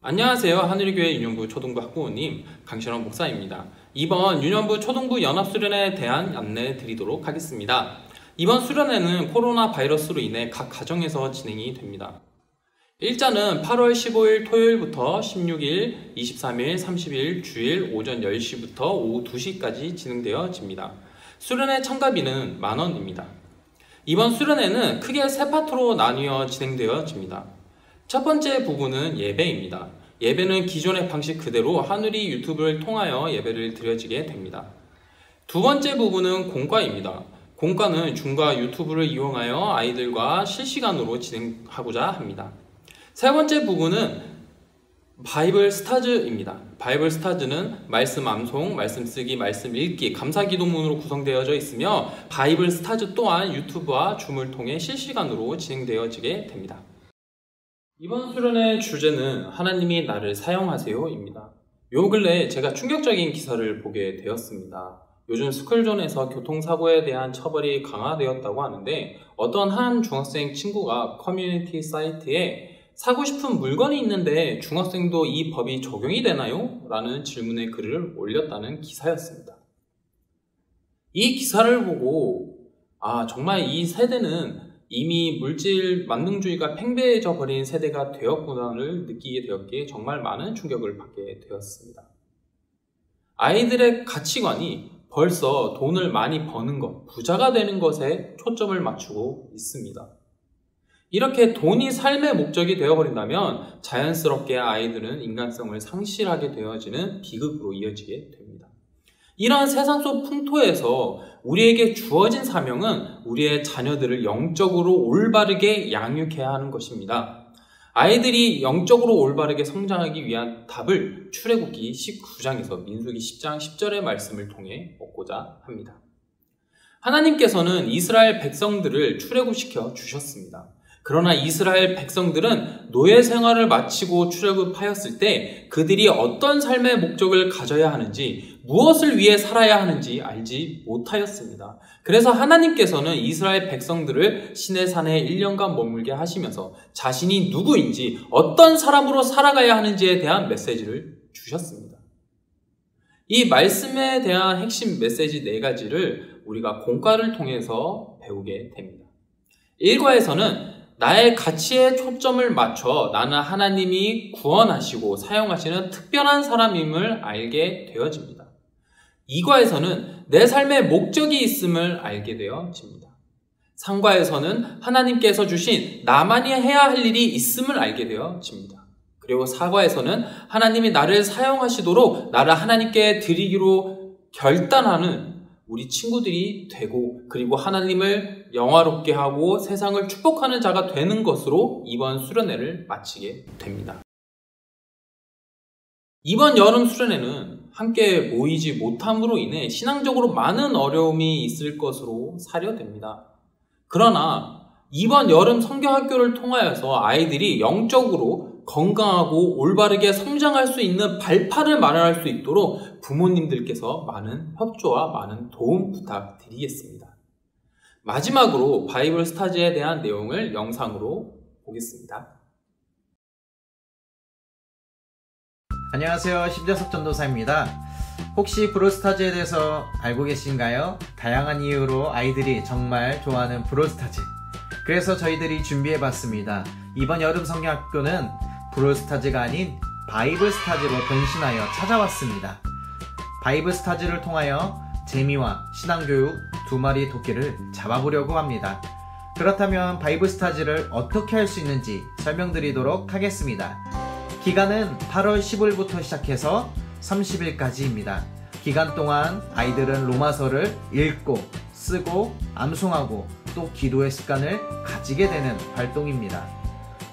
안녕하세요. 하늘교회 유년부 초등부 학부모님 강신원 목사입니다. 이번 유년부 초등부 연합수련회에 대한 안내 드리도록 하겠습니다. 이번 수련회는 코로나 바이러스로 인해 각 가정에서 진행이 됩니다. 일자는 8월 15일 토요일부터 16일, 23일, 30일 주일 오전 10시부터 오후 2시까지 진행되어집니다. 수련회 참가비는 만원입니다. 이번 수련회는 크게 세 파트로 나뉘어 진행되어집니다. 첫 번째 부분은 예배입니다. 예배는 기존의 방식 그대로 하늘이 유튜브를 통하여 예배를 드려지게 됩니다. 두 번째 부분은 공과입니다. 공과는 줌과 유튜브를 이용하여 아이들과 실시간으로 진행하고자 합니다. 세 번째 부분은 바이블 스타즈입니다. 바이블 스타즈는 말씀 암송, 말씀 쓰기, 말씀 읽기, 감사 기도문으로 구성되어져 있으며 바이블 스타즈 또한 유튜브와 줌을 통해 실시간으로 진행되어지게 됩니다. 이번 수련의 주제는 하나님이 나를 사용하세요입니다. 요 근래 제가 충격적인 기사를 보게 되었습니다. 요즘 스쿨존에서 교통사고에 대한 처벌이 강화되었다고 하는데 어떤 한 중학생 친구가 커뮤니티 사이트에 사고 싶은 물건이 있는데 중학생도 이 법이 적용이 되나요? 라는 질문의 글을 올렸다는 기사였습니다. 이 기사를 보고 정말 이 세대는 이미 물질 만능주의가 팽배해져 버린 세대가 되었구나를 느끼게 되었기에 정말 많은 충격을 받게 되었습니다. 아이들의 가치관이 벌써 돈을 많이 버는 것, 부자가 되는 것에 초점을 맞추고 있습니다. 이렇게 돈이 삶의 목적이 되어버린다면 자연스럽게 아이들은 인간성을 상실하게 되어지는 비극으로 이어지게 됩니다. 이러한 세상 속 풍토에서 우리에게 주어진 사명은 우리의 자녀들을 영적으로 올바르게 양육해야 하는 것입니다. 아이들이 영적으로 올바르게 성장하기 위한 답을 출애굽기 19장에서 민수기 10장 10절의 말씀을 통해 얻고자 합니다. 하나님께서는 이스라엘 백성들을 출애굽시켜 주셨습니다. 그러나 이스라엘 백성들은 노예 생활을 마치고 출애굽하였을 때 그들이 어떤 삶의 목적을 가져야 하는지, 무엇을 위해 살아야 하는지 알지 못하였습니다. 그래서 하나님께서는 이스라엘 백성들을 시내산에 1년간 머물게 하시면서 자신이 누구인지, 어떤 사람으로 살아가야 하는지에 대한 메시지를 주셨습니다. 이 말씀에 대한 핵심 메시지 4가지를 우리가 공과를 통해서 배우게 됩니다. 1과에서는 나의 가치에 초점을 맞춰 나는 하나님이 구원하시고 사용하시는 특별한 사람임을 알게 되어집니다. 2과에서는 내 삶의 목적이 있음을 알게 되어집니다. 3과에서는 하나님께서 주신 나만이 해야 할 일이 있음을 알게 되어집니다. 그리고 4과에서는 하나님이 나를 사용하시도록 나를 하나님께 드리기로 결단하는 우리 친구들이 되고, 그리고 하나님을 영화롭게 하고 세상을 축복하는 자가 되는 것으로 이번 수련회를 마치게 됩니다. 이번 여름 수련회는 함께 모이지 못함으로 인해 신앙적으로 많은 어려움이 있을 것으로 사려됩니다. 그러나 이번 여름 성경학교를 통하여서 아이들이 영적으로 건강하고 올바르게 성장할 수 있는 발판을 마련할 수 있도록 부모님들께서 많은 협조와 많은 도움 부탁드리겠습니다. 마지막으로 바이블 스타즈에 대한 내용을 영상으로 보겠습니다. 안녕하세요. 심재석 전도사입니다. 혹시 브로스타즈에 대해서 알고 계신가요? 다양한 이유로 아이들이 정말 좋아하는 브로스타즈. 그래서 저희들이 준비해봤습니다. 이번 여름 성경학교는 브로스타즈가 아닌 바이블 스타즈로 변신하여 찾아왔습니다. 바이블 스타즈를 통하여 재미와 신앙교육 2마리 토끼를 잡아보려고 합니다. 그렇다면 바이블 스타즈를 어떻게 할 수 있는지 설명드리도록 하겠습니다. 기간은 8월 10일부터 시작해서 30일까지입니다. 기간 동안 아이들은 로마서를 읽고 쓰고 암송하고 또 기도의 습관을 가지게 되는 활동입니다.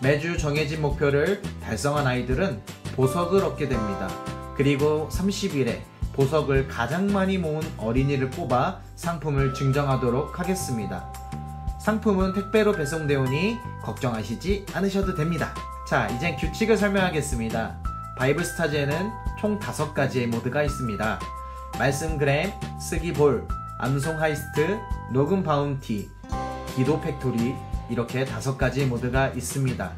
매주 정해진 목표를 달성한 아이들은 보석을 얻게 됩니다. 그리고 30일에 보석을 가장 많이 모은 어린이를 뽑아 상품을 증정하도록 하겠습니다. 상품은 택배로 배송되오니 걱정하시지 않으셔도 됩니다. 자, 이젠 규칙을 설명하겠습니다. 바이블 스타즈에는 총 5가지의 모드가 있습니다. 말씀 그램, 쓰기 볼, 암송 하이스트, 녹음 바운티, 기도 팩토리, 이렇게 5가지 모드가 있습니다.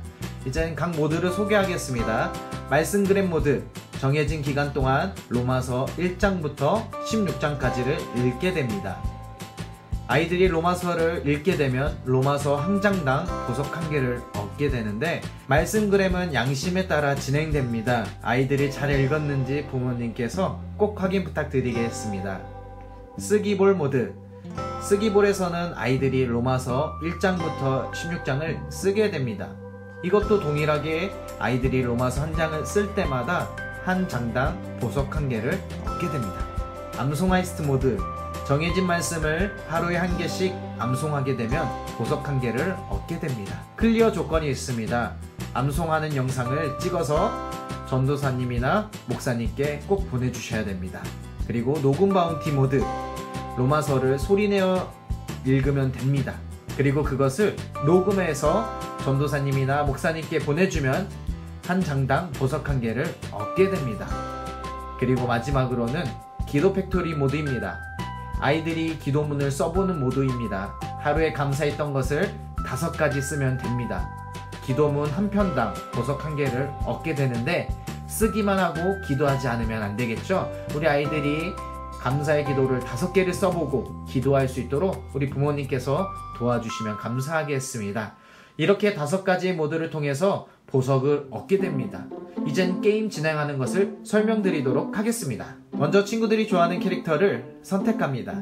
이젠 각 모드를 소개하겠습니다. 말씀 그램 모드, 정해진 기간 동안 로마서 1장부터 16장까지를 읽게 됩니다. 아이들이 로마서를 읽게 되면 로마서 한 장당 보석 한 개를 얻게 되는데, 말씀 그램은 양심에 따라 진행됩니다. 아이들이 잘 읽었는지 부모님께서 꼭 확인 부탁드리겠습니다. 쓰기볼 모드, 쓰기볼에서는 아이들이 로마서 1장부터 16장을 쓰게 됩니다. 이것도 동일하게 아이들이 로마서 한 장을 쓸 때마다 한 장당 보석 한 개를 얻게 됩니다. 암송하이스트 모드, 정해진 말씀을 하루에 한 개씩 암송하게 되면 보석 한 개를 얻게 됩니다. 클리어 조건이 있습니다. 암송하는 영상을 찍어서 전도사님이나 목사님께 꼭 보내주셔야 됩니다. 그리고 녹음 바운티 모드, 로마서를 소리내어 읽으면 됩니다. 그리고 그것을 녹음해서 전도사님이나 목사님께 보내주면 한 장당 보석 한 개를 얻게 됩니다. 그리고 마지막으로는 기도 팩토리 모드입니다. 아이들이 기도문을 써보는 모드입니다. 하루에 감사했던 것을 5가지 쓰면 됩니다. 기도문 한 편당 보석 한 개를 얻게 되는데, 쓰기만 하고 기도하지 않으면 안 되겠죠? 우리 아이들이 감사의 기도를 5개를 써보고 기도할 수 있도록 우리 부모님께서 도와주시면 감사하겠습니다. 이렇게 5가지 모드를 통해서 보석을 얻게 됩니다. 이젠 게임 진행하는 것을 설명드리도록 하겠습니다. 먼저 친구들이 좋아하는 캐릭터를 선택합니다.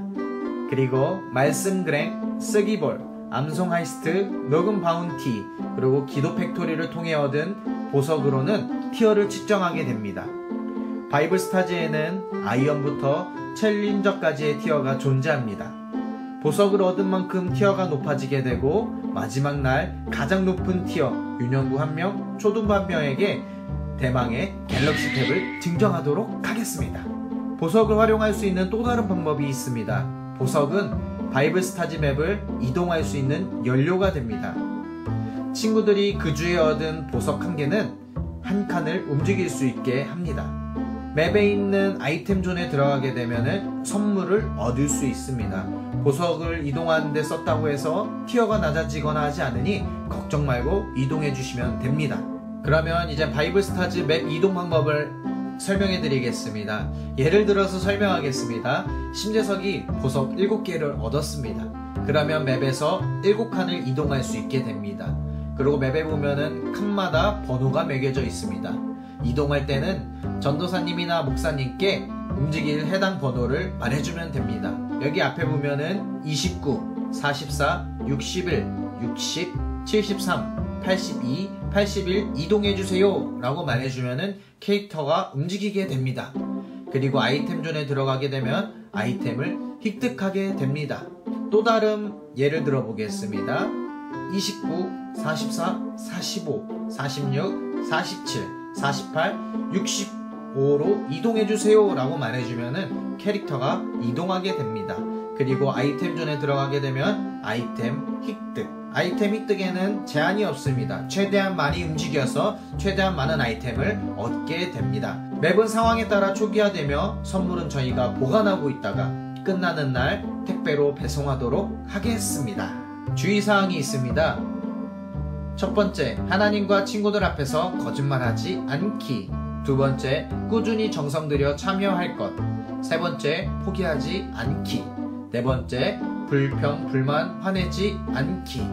그리고 말씀 그램, 쓰기볼, 암송 하이스트, 녹음 바운티, 그리고 기도 팩토리를 통해 얻은 보석으로는 티어를 측정하게 됩니다. 바이블 스타즈에는 아이언부터 챌린저까지의 티어가 존재합니다. 보석을 얻은 만큼 티어가 높아지게 되고, 마지막 날 가장 높은 티어 유년부 1명, 초등부 1명에게 대망의 갤럭시 탭을 증정하도록 하겠습니다. 보석을 활용할 수 있는 또 다른 방법이 있습니다. 보석은 바이블 스타즈 맵을 이동할 수 있는 연료가 됩니다. 친구들이 그 주에 얻은 보석 한 개는 한 칸을 움직일 수 있게 합니다. 맵에 있는 아이템 존에 들어가게 되면 선물을 얻을 수 있습니다. 보석을 이동하는 데 썼다고 해서 티어가 낮아지거나 하지 않으니 걱정 말고 이동해 주시면 됩니다. 그러면 이제 바이블 스타즈 맵 이동 방법을 설명해 드리겠습니다. 예를 들어서 설명하겠습니다. 심재석이 보석 7개를 얻었습니다. 그러면 맵에서 7칸을 이동할 수 있게 됩니다. 그리고 맵에 보면은 칸마다 번호가 매겨져 있습니다. 이동할 때는 전도사님이나 목사님께 움직일 해당 번호를 말해주면 됩니다. 여기 앞에 보면은 29, 44, 61, 60, 73, 82, 81 이동해주세요 라고 말해주면은 캐릭터가 움직이게 됩니다. 그리고 아이템 존에 들어가게 되면 아이템을 획득하게 됩니다. 또 다른 예를 들어 보겠습니다. 29, 44, 45, 46, 47, 48, 65로 이동해주세요 라고 말해주면은 캐릭터가 이동하게 됩니다. 그리고 아이템 존에 들어가게 되면 아이템 획득. 아이템 획득에는 제한이 없습니다. 최대한 많이 움직여서 최대한 많은 아이템을 얻게 됩니다. 맵은 상황에 따라 초기화되며 선물은 저희가 보관하고 있다가 끝나는 날 택배로 배송하도록 하겠습니다. 주의사항이 있습니다. 첫 번째, 하나님과 친구들 앞에서 거짓말하지 않기. 두 번째, 꾸준히 정성 들여 참여할 것. 세 번째, 포기하지 않기. 네 번째, 불평, 불만, 화내지 않기.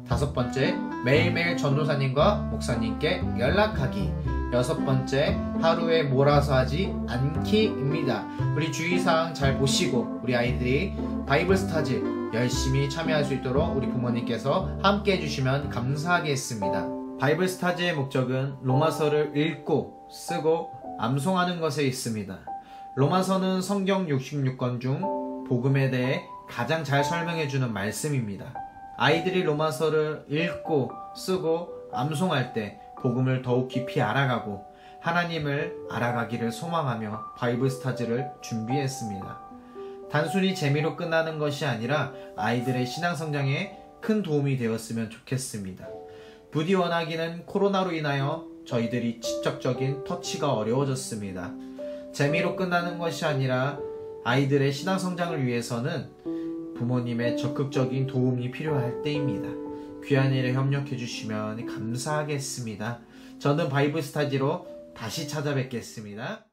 다섯 번째, 매일매일 전도사님과 목사님께 연락하기. 여섯 번째, 하루에 몰아서 하지 않기입니다. 우리 주의사항 잘 보시고 우리 아이들이 바이블 스타즈 열심히 참여할 수 있도록 우리 부모님께서 함께 해주시면 감사하겠습니다. 바이블 스타즈의 목적은 로마서를 읽고 쓰고 암송하는 것에 있습니다. 로마서는 성경 66권 중 복음에 대해 가장 잘 설명해주는 말씀입니다. 아이들이 로마서를 읽고 쓰고 암송할 때 복음을 더욱 깊이 알아가고 하나님을 알아가기를 소망하며 바이블 스타즈를 준비했습니다. 단순히 재미로 끝나는 것이 아니라 아이들의 신앙 성장에 큰 도움이 되었으면 좋겠습니다. 부디 원하기는 코로나로 인하여 저희들이 직접적인 터치가 어려워졌습니다. 재미로 끝나는 것이 아니라 아이들의 신앙 성장을 위해서는 부모님의 적극적인 도움이 필요할 때입니다. 귀한 일에 협력해 주시면 감사하겠습니다. 저는 바이블 스타디로 다시 찾아뵙겠습니다.